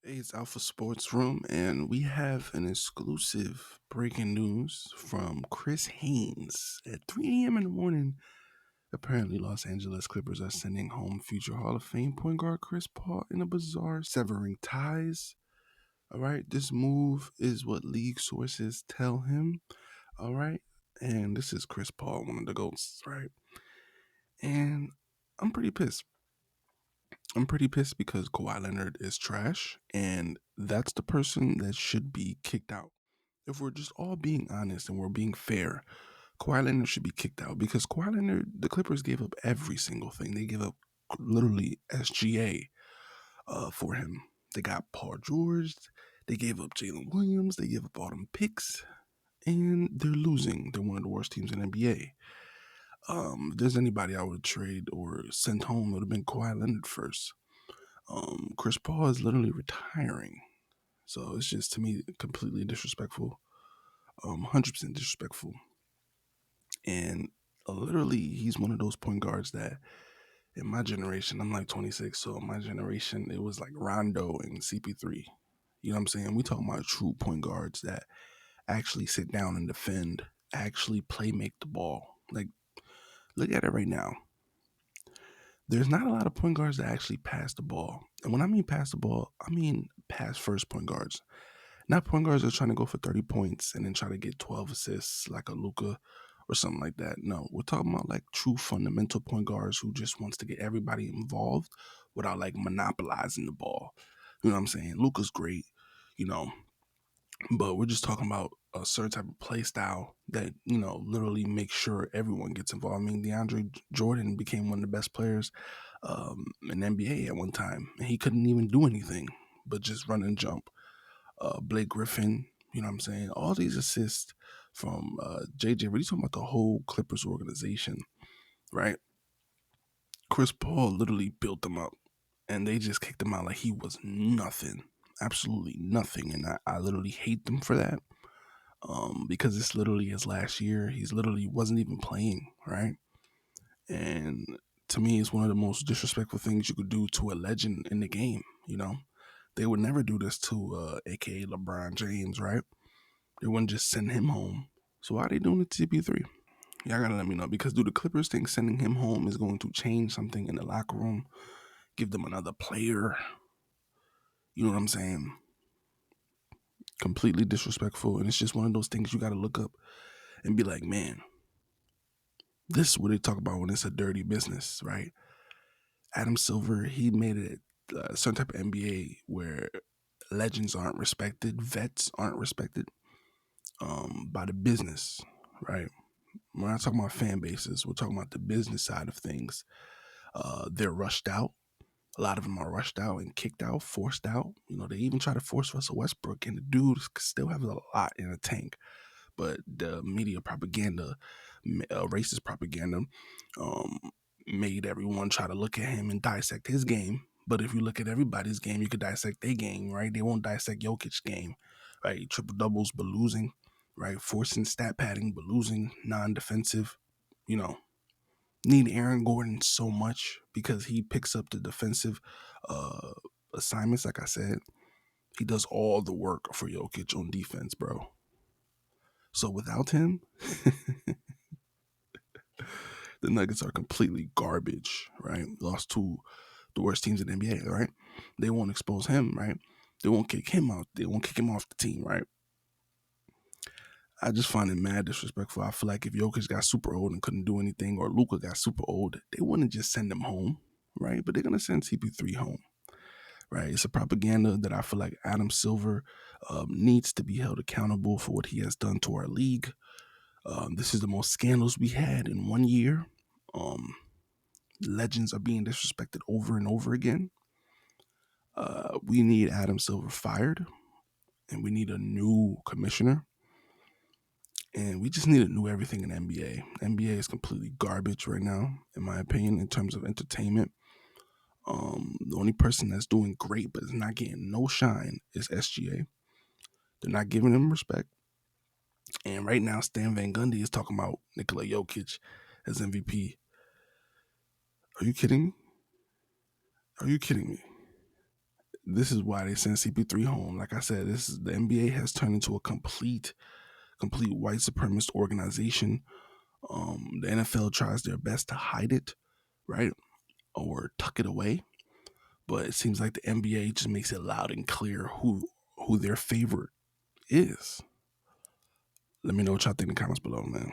Hey, it's Alpha Sports Room, and we have an exclusive breaking news from Chris Haynes at 3 a.m. in the morning. Apparently, Los Angeles Clippers are sending home future Hall of Fame point guard Chris Paul in a bizarre severing ties. All right, this move is what league sources tell him. All right, and this is Chris Paul, one of the GOATs, right? And I'm pretty pissed. I'm pretty pissed because Kawhi Leonard is trash, and that's the person that should be kicked out. If we're just all being honest and we're being fair, Kawhi Leonard should be kicked out because Kawhi Leonard, the Clippers gave up every single thing. They gave up literally SGA for him. They got Paul George. They gave up Jalen Williams. They gave up all them picks, and they're losing. They're one of the worst teams in the NBA. If there's anybody I would trade or send home, it would have been Kawhi Leonard first. Chris Paul is literally retiring. So it's just, to me, completely disrespectful. 100% disrespectful. And literally, he's one of those point guards that in my generation, I'm like 26, so in my generation, it was like Rondo and CP3. You know what I'm saying? We talking about true point guards that actually sit down and defend, actually play make the ball. Like, look at it right now. There's not a lot of point guards that actually pass the ball. And when I mean pass the ball, I mean pass first point guards. Not point guards that are trying to go for 30 points and then try to get 12 assists like a Luka or something like that. No, we're talking about like true fundamental point guards who just wants to get everybody involved without like monopolizing the ball. You know what I'm saying? Luka's great, you know, but we're just talking about a certain type of play style that, literally makes sure everyone gets involved. I mean, DeAndre Jordan became one of the best players in the NBA at one time, and he couldn't even do anything but just run and jump. Blake Griffin, you know what I'm saying? All these assists from JJ, really talking about the whole Clippers organization, right? Chris Paul literally built them up, and they just kicked him out like he was nothing, absolutely nothing. And I literally hate them for that because it's literally his last year. He's literally wasn't even playing, right? And to me, it's one of the most disrespectful things you could do to a legend in the game, They would never do this to AKA LeBron James, right? They wouldn't just send him home. So why are they doing it to CP3? Y'all gotta let me know, because do the Clippers think sending him home is going to change something in the locker room? Give them another player? You know what I'm saying? Completely disrespectful. And it's just one of those things you gotta look up and be like, man, this is what they talk about when it's a dirty business, right? Adam Silver, he made it a certain type of NBA where legends aren't respected, vets aren't respected by the business, right? We're not talking about fan bases. We're talking about the business side of things. They're rushed out. A lot of them are rushed out and kicked out, forced out. They even try to force Russell Westbrook, and the dude still have a lot in the tank. But the media propaganda, racist propaganda, um, made everyone try to look at him and dissect his game. But if you look at everybody's game, you could dissect their game, right? They won't dissect Jokic's game, right? Triple doubles, but losing, right? Forcing stat padding, but losing, non-defensive, you know. Need Aaron Gordon so much because he picks up the defensive uh, assignments. Like I said, he does all the work for Jokic on defense, bro. So without him, the Nuggets are completely garbage, right? Lost to the worst teams in the NBA, right? They won't expose him, right? They won't kick him out. They won't kick him off the team, right? I just find it mad disrespectful. I feel like if Jokic got super old and couldn't do anything, or Luka got super old, they wouldn't just send him home, right? But they're gonna send CP3 home, right? It's a propaganda that I feel like Adam Silver needs to be held accountable for what he has done to our league. This is the most scandals we had in 1 year. Legends are being disrespected over and over again. We need Adam Silver fired, and we need a new commissioner. And we just need to new everything in NBA. NBA is completely garbage right now, in my opinion, in terms of entertainment. The only person that's doing great but is not getting no shine is SGA. They're not giving him respect. And right now, Stan Van Gundy is talking about Nikola Jokic as MVP. Are you kidding me? Are you kidding me? this is why they sent CP3 home. Like I said, the NBA has turned into a complete white supremacist organization. The NFL tries their best to hide it, right, or tuck it away, but it seems like the NBA just makes it loud and clear who their favorite is. Let me know what y'all think in the comments below, man.